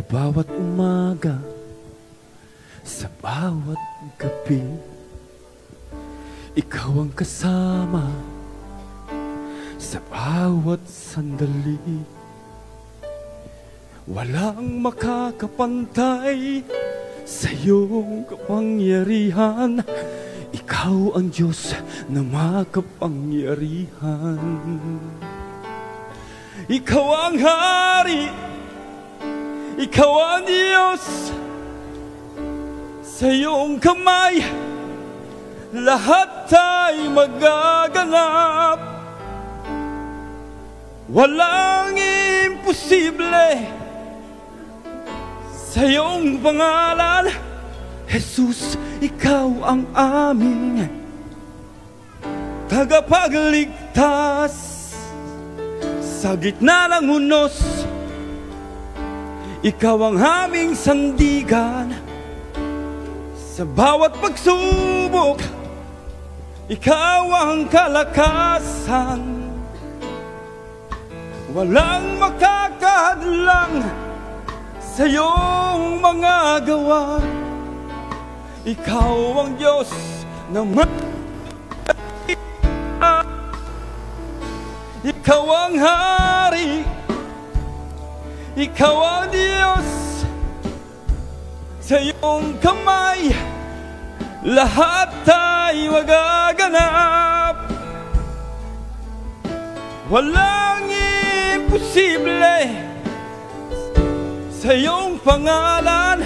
Sa bawat umaga, sa bawat gabi, ikaw ang kasama sa bawat sandali. Walang makakapantay sa iyong kapangyarihan. Ikaw ang Diyos na makapangyarihan. Ikaw ang Hari, Ikaw ang Diyos. Sa iyong kamay lahat ay magaganap. Walang imposible sa iyong pangalan. Jesus, ikaw ang aming tagapagligtas. Sa gitna ng unos, ikaw ang aming sandigan. Sa bawat pagsubok, ikaw ang kalakasan. Walang makakahadlang sa iyong mga gawa. Ikaw ang Diyos na ikaw ang Hari, Ikaw ang Diyos. Sa iyong kamay lahat ay magaganap. Walang imposible sa iyong pangalan.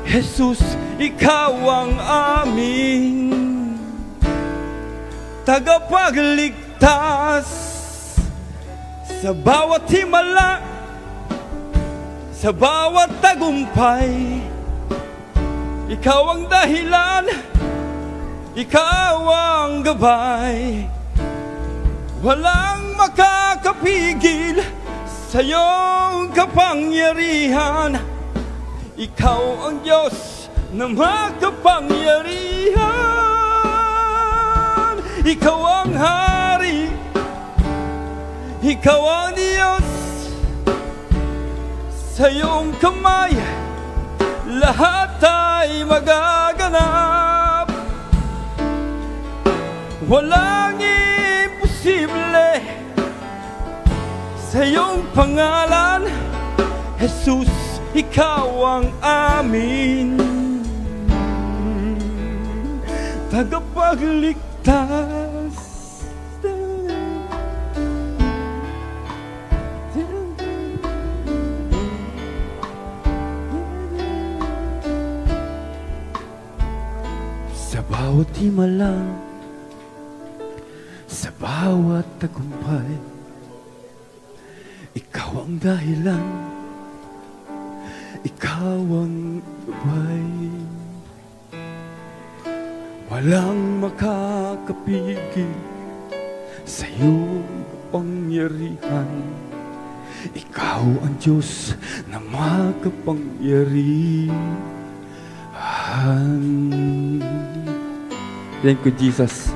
Jesus, ikaw ang aming tagapagligtas. Sa bawat himala, sa bawat tagumpay, ikaw ang dahilan, ikaw ang gabay. Walang makakapigil sa iyong kapangyarihan. Ikaw ang Diyos na makapangyarihan. Ikaw ang Hari, Ikaw ang Diyos. Sa iyong kamay lahat ay magaganap. Walang imposible sa iyong pangalan. Jesus, ikaw ang amin tagapagligtas. Sa bawat himala, sa bawat tagumpay, ikaw ang dahilan, ikaw ang gabay. Walang makakapigil sa iyong kapangyarihan. Ikaw ang Diyos na makapangyarihan. Thank you, Jesus.